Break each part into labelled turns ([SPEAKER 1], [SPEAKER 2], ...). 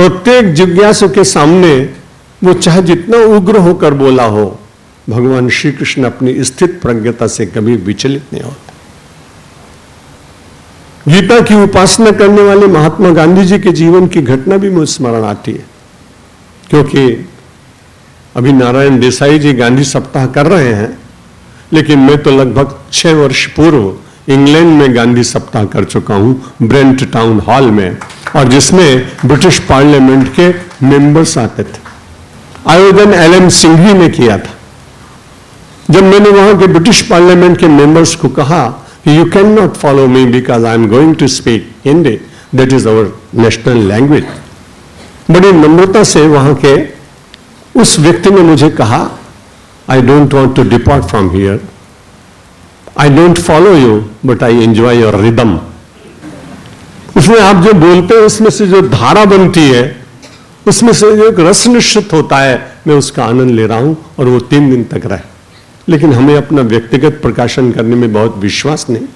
[SPEAKER 1] प्रत्येक जिज्ञासु के सामने वो चाहे जितना उग्र होकर बोला हो, भगवान श्री कृष्ण अपनी स्थित प्रज्ञता से कभी विचलित नहीं होते। गीता की उपासना करने वाले महात्मा गांधी जी के जीवन की घटना भी मुझे स्मरण आती है, क्योंकि अभी नारायण देसाई जी गांधी सप्ताह कर रहे हैं, लेकिन मैं तो लगभग 6 वर्ष पूर्व इंग्लैंड में गांधी सप्ताह कर चुका हूं, ब्रेंट टाउन हॉल में, और जिसमें ब्रिटिश पार्लियामेंट के मेंबर्स आते थे। आयोजन एलएम सिंघवी ने किया था। जब मैंने वहां के ब्रिटिश पार्लियामेंट के मेंबर्स को कहा कि you can not follow me because I am going to speak Hindi, that is our national language, बड़ी नम्रता से वहां के उस व्यक्ति ने मुझे कहा, I don't want to depart from here, I don't follow you but I enjoy your rhythm. उसमें आप जो बोलते हैं उसमें से जो धारा बनती है, उसमें से जो एक रस निश्चित होता है, मैं उसका आनंद ले रहा हूं, और वो 3 दिन तक रहे। लेकिन हमें अपना व्यक्तिगत प्रकाशन करने में बहुत विश्वास नहीं।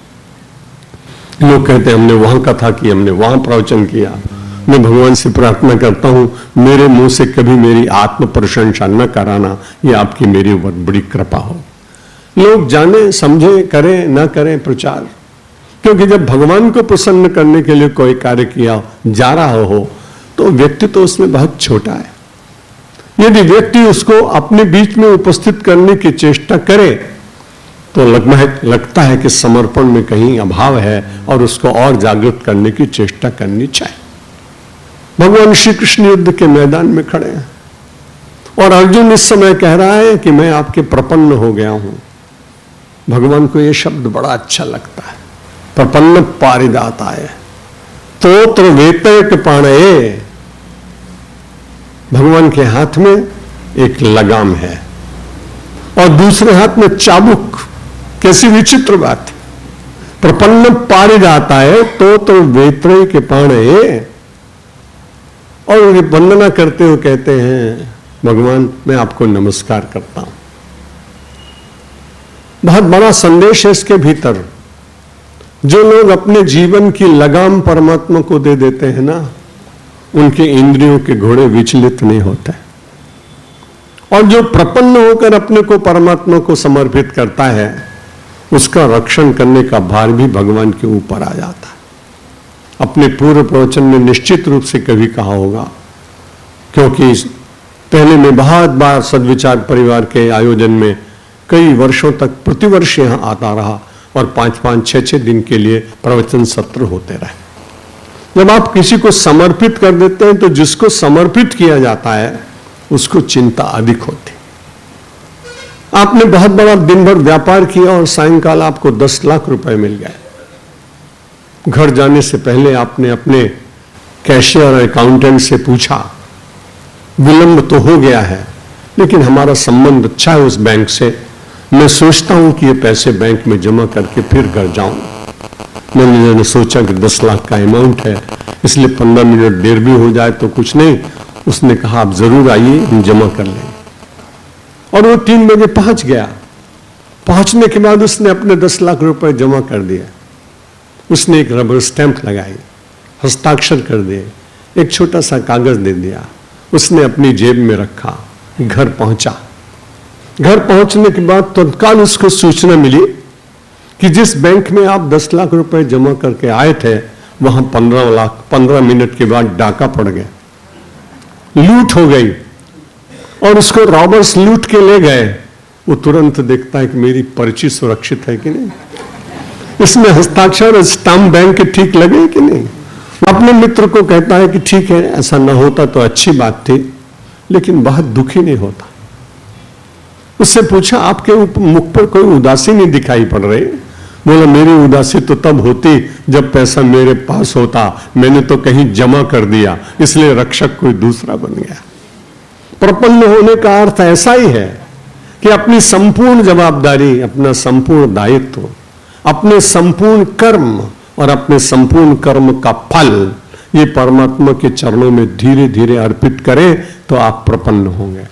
[SPEAKER 1] लोग कहते हैं हमने वहां कथा की, हमने वहां प्रवचन किया। मैं भगवान से प्रार्थना करता हूं मेरे मुंह से कभी मेरी आत्म प्रशंसा न कराना, ये आपकी मेरी बहुत बड़ी कृपा हो। लोग जाने समझे, करें ना करें प्रचार, क्योंकि जब भगवान को प्रसन्न करने के लिए कोई कार्य किया जा रहा हो तो व्यक्ति तो उसमें बहुत छोटा है। यदि व्यक्ति उसको अपने बीच में उपस्थित करने की चेष्टा करे तो लगता है कि समर्पण में कहीं अभाव है, और उसको और जागृत करने की चेष्टा करनी चाहिए। भगवान श्री कृष्ण युद्ध के मैदान में खड़े हैं, और अर्जुन इस समय कह रहा है कि मैं आपके प्रपन्न हो गया हूं। भगवान को यह शब्द बड़ा अच्छा लगता है, प्रपन्न पारिदाताय, तोत्र वेतयक पाणये। भगवान के हाथ में एक लगाम है और दूसरे हाथ में चाबुक। कैसी विचित्र बात है। प्रपन्न पारिदाताय तोत्र वेतयक पाणये, और उन्हें वंदना करते हुए कहते हैं, भगवान मैं आपको नमस्कार करता हूं। बहुत बड़ा संदेश है इसके भीतर। जो लोग अपने जीवन की लगाम परमात्मा को दे देते हैं ना, उनके इंद्रियों के घोड़े विचलित नहीं होते, और जो प्रपन्न होकर अपने को परमात्मा को समर्पित करता है, उसका रक्षण करने का भार भी भगवान के ऊपर आ जाता है। अपने पूर्व प्रवचन में निश्चित रूप से कभी कहा होगा, क्योंकि पहले मैं बहुत बार सद्विचार परिवार के आयोजन में कई वर्षों तक प्रतिवर्ष यहां आता रहा, और 5-5, 6-6 दिन के लिए प्रवचन सत्र होते रहे। जब आप किसी को समर्पित कर देते हैं तो जिसको समर्पित किया जाता है उसको चिंता अधिक होती। आपने बहुत बड़ा दिन भर व्यापार किया और सायंकाल आपको 10 लाख रुपए मिल गए। घर जाने से पहले आपने अपने कैशियर और अकाउंटेंट से पूछा, विलंब तो हो गया है लेकिन हमारा संबंध अच्छा है उस बैंक से, मैं सोचता हूं कि ये पैसे बैंक में जमा करके फिर घर जाऊं। मैंने सोचा कि 10 लाख का अमाउंट है, इसलिए 15 मिनट देर भी हो जाए तो कुछ नहीं। उसने कहा आप जरूर आइए, हम जमा कर लेंगे। और वो 3 बजे पहुंच गया। पहुंचने के बाद उसने अपने 10 लाख रुपए जमा कर दिया। उसने एक रबर स्टैंप लगाई, हस्ताक्षर कर दिए, एक छोटा सा कागज दे दिया, उसने अपनी जेब में रखा, घर पहुंचा। घर पहुंचने के बाद तत्काल उसको सूचना मिली कि जिस बैंक में आप 10 लाख रुपए जमा करके आए थे वहां 15 मिनट के बाद डाका पड़ गया, लूट हो गई, और उसको रॉबर्स लूट के ले गए। वो तुरंत देखता है कि मेरी पर्ची सुरक्षित है कि नहीं, इसमें हस्ताक्षर और स्टाम्प बैंक के ठीक लगे कि नहीं। वो अपने मित्र को कहता है कि ठीक है, ऐसा ना होता तो अच्छी बात थी, लेकिन बहुत दुखी नहीं होता। उससे पूछा आपके मुख पर कोई उदासी नहीं दिखाई पड़ रही। बोला मेरी उदासी तो तब होती जब पैसा मेरे पास होता, मैंने तो कहीं जमा कर दिया, इसलिए रक्षक कोई दूसरा बन गया। प्रपन्न होने का अर्थ ऐसा ही है कि अपनी संपूर्ण जवाबदारी, अपना संपूर्ण दायित्व, अपने संपूर्ण कर्म और अपने संपूर्ण कर्म का फल ये परमात्मा के चरणों में धीरे धीरे अर्पित करें तो आप प्रपन्न होंगे।